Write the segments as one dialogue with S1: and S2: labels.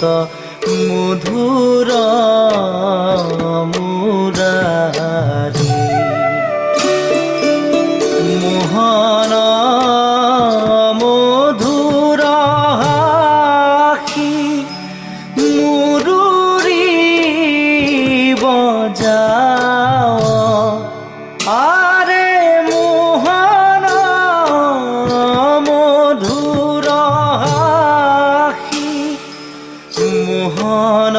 S1: মধুর মুরারি মোহন মধুর হাসি মুরুরি বজাও আরে মোহন মধুর হাসি মোহন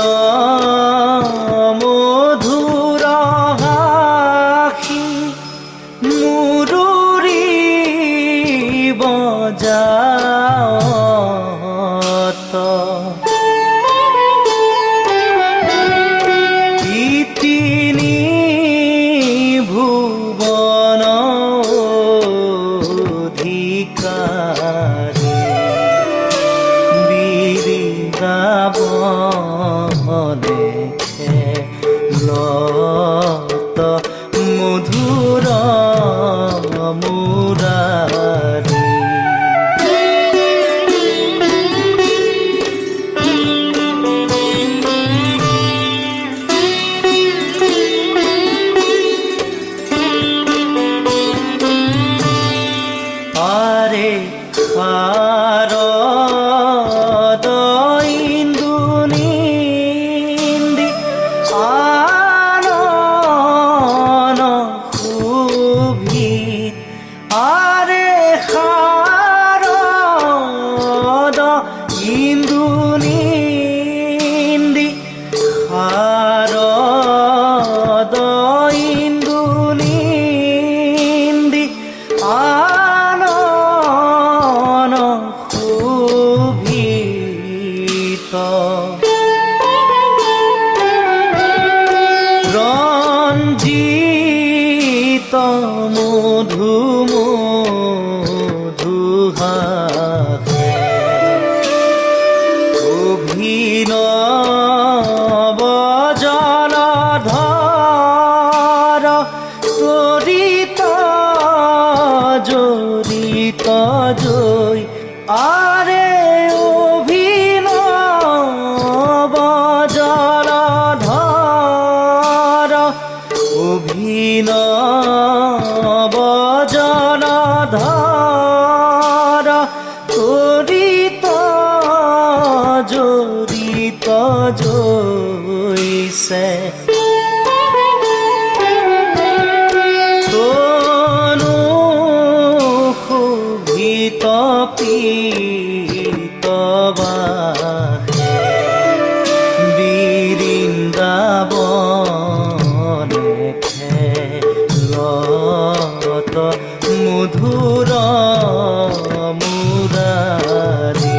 S1: মধুর হাসি মুরুরি বজাও তিনি ভুবন অধিকারী বৃন্দাবনে খেলত মধুর মুরারি আরে খারদ ইন্দুনিন্দি আনন খুভিত আরে খারদ ইন্দুনিন্দি খারদ ইন্দুনিন্দি আনন খুভিত রঞ্জিত মধু মধুহাসে অভিনব জলধর তরিত জড়িত জয় আরে অভিনব জলধর অভিনব জলধর তরিত জড়িত জৈসে তনু শোভিত পীতবাসে বৃন্দাবনে খেলত মধুর মুরারি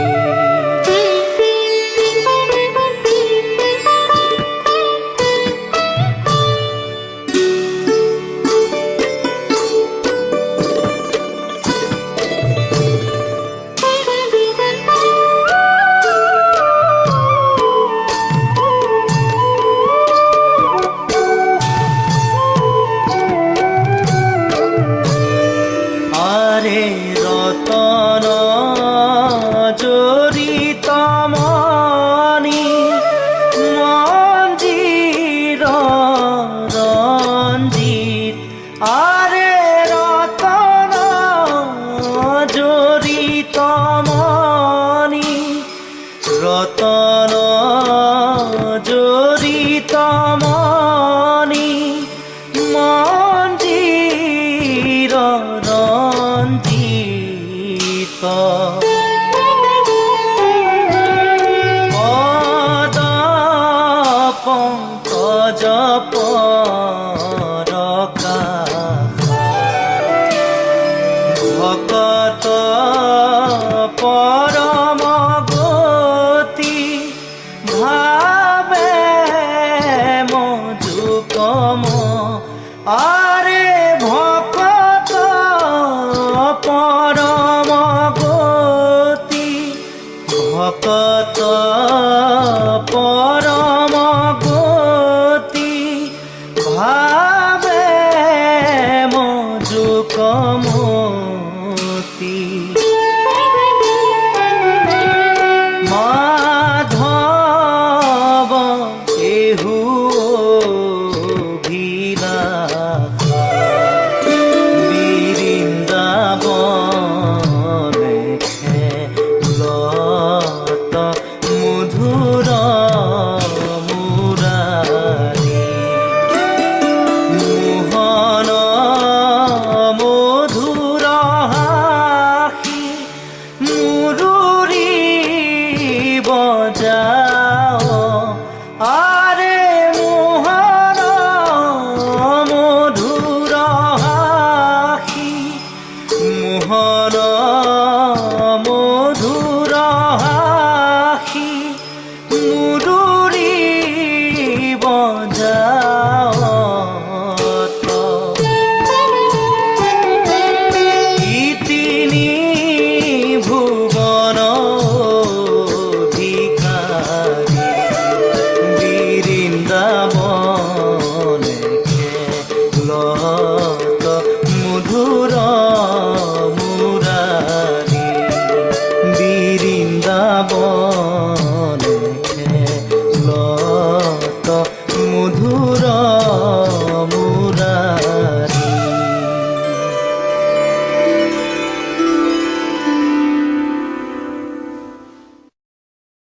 S1: আরে রতন জড়িত মণি মঞ্জির রঞ্জিত আরে রতন জড়িত মণি রতন জড়িত মণি মঞ্জির রঞ্জিত পদ পঙ্কজ পরকা ভকত পরম গতি ভাবে মধুকম আরে ভকত পরম গতি ভকত পরম